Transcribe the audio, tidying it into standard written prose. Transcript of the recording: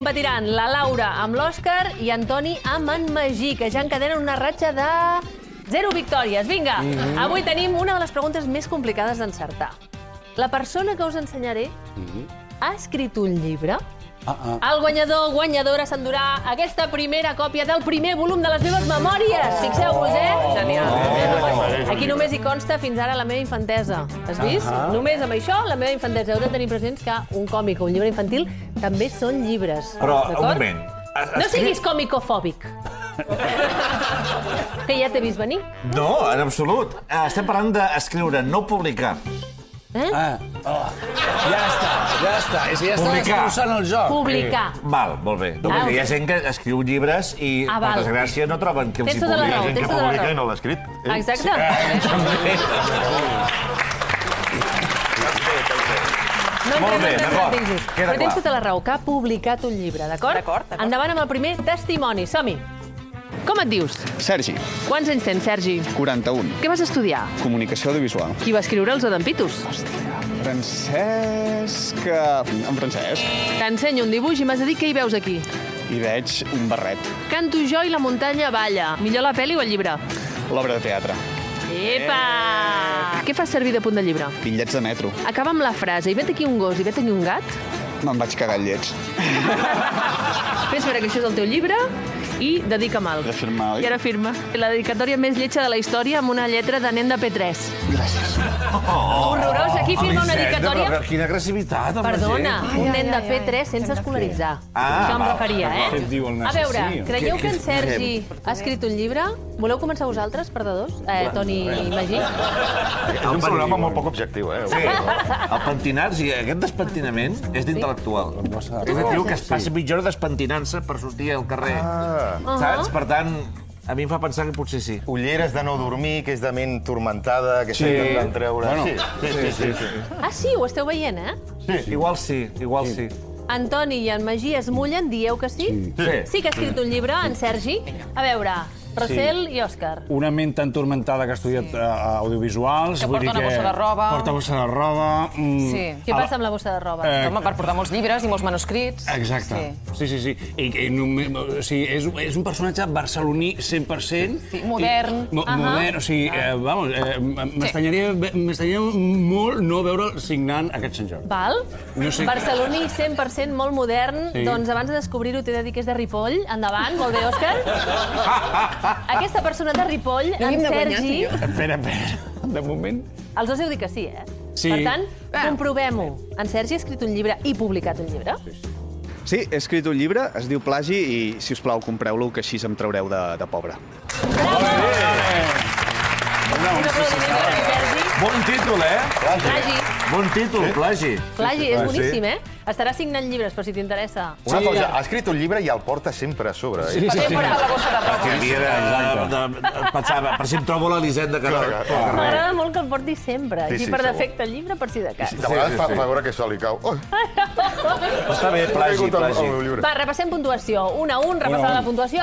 Competiran la Laura amb l'Òscar i Antoni amb en Magí, que ja encadenen una ratxa de 0 victòries. Vinga, avui tenim una de les preguntes més complicades d'encertar. La persona que us ensenyaré ha escrit un llibre. El guanyador o guanyadora s'endurà aquesta primera còpia del primer volum de les meves memòries. Fixeu-vos, Genial. Aquí només hi consta fins ara la meva infantesa. Has vist? Només amb això, la meva infantesa. Heu de tenir presents que un còmic o un llibre infantil també són llibres. Però, un moment. No siguis còmicofòbic. Que ja t'he vist venir. No, en absolut. Estem parlant d'escriure, no publicar. Ja està. És que ja està destrossant el joc. Publicar. Val, molt bé. Hi ha gent que escriu llibres i, per desgràcia, no troben que els hi publiquen. Tens Gent que tota la publica raó. i no l'ha escrit. Exacte. No Molt entrem bé, en d'acord. tinguis. Queda Però tens clar. tota la raó, que ha publicat un llibre, d'acord? D'acord. Endavant amb el primer testimoni. Som-hi. Com et dius? Sergi, Quants anys tens, Sergi? 41, Què vas estudiar? comunicació audiovisual. Qui va escriure els Odempitus? Francesc... En Francesc. T'ensenyo un dibuix i m'has de dir què hi veus aquí. Hi veig un barret. Canto jo i la muntanya balla. Millor la pel·li o el llibre? L'obra de teatre. Epa! Què fas servir de punt de llibre? Bitllets de metro. Acaba amb la frase, hi vet aquí un gos, hi vet aquí un gat. Me'n vaig cagar en llets. Fes veure que això és el teu llibre i dedica'm-el. He de firmar, oi? I ara firma. La dedicatòria més lletja de la història amb una lletra de nen de P3. Gràcies. Horrorós, aquí firma una dedicatòria. Però quina agressivitat, amb Perdona, la gent. un nen de P3 sense escolaritzar. Això em val. referia, Què et diu el A veure, assassí? creieu que en Sergi ha escrit un llibre? Voleu començar vosaltres, perdedors? Toni i Magí? És un programa molt poc objectiu, Sí, el pentinat, sí, aquest despentinament és d'intel·lectual. És de tio que es passa mitja hora despentinant-se per sortir al carrer. Saps? Per tant, a mi em fa pensar que potser sí. Ulleres de no dormir, que és de ment turmentada, que està intentant treure... Bueno, Sí. Ah, sí, ho esteu veient, Igual sí, igual sí. Antoni i en Magí es mullen, dieu que sí? Sí que ha escrit un llibre, en Sergi. A veure, Rossell i Òscar. Una ment tan turmentada que ha estudiat audiovisuals... Que vull porta dir una bossa de roba. Porta bossa de roba... Sí. Què passa amb la bossa de roba? Home, per portar molts llibres i molts manuscrits. Exacte. Sí. I només, o sigui, és un personatge barceloní 100%. Sí, modern. Modern, o sigui, vamos, m'estranyaria molt no veure'l signant aquest Sant Jordi. Val? No sé. Barceloní 100% molt modern. Sí. Doncs abans de descobrir-ho t'he de dir que és de Ripoll. Endavant, molt bé, Òscar. Aquesta persona de Ripoll, en Sergi... Espera. De moment... Els dos heu dit que sí, Sí. Per tant, comprovem-ho. En Sergi ha escrit un llibre i publicat un llibre. Sí, he escrit un llibre, es diu Plagi, i, si us plau, compreu-lo, que així em traureu de pobre. Un aplaudiment per en Sergi. Bon títol, Plagi. Bon títol, plagi. Plagi, és boníssim, Estarà signant llibres, però si t'interessa. Una cosa, ha escrit un llibre i el porta sempre a sobre. Sí. Portar la bossa de roba. Que havia de pensar, per si em trobo l'Elisenda que... M'agrada molt que el porti sempre. Sí, Així sí, per segur. defecte el llibre, per si de cas. De vegades fa veure que se li cau. Oh, Està bé, plagi. el meu llibre. Va, repassem puntuació. 1-1, repassada la puntuació.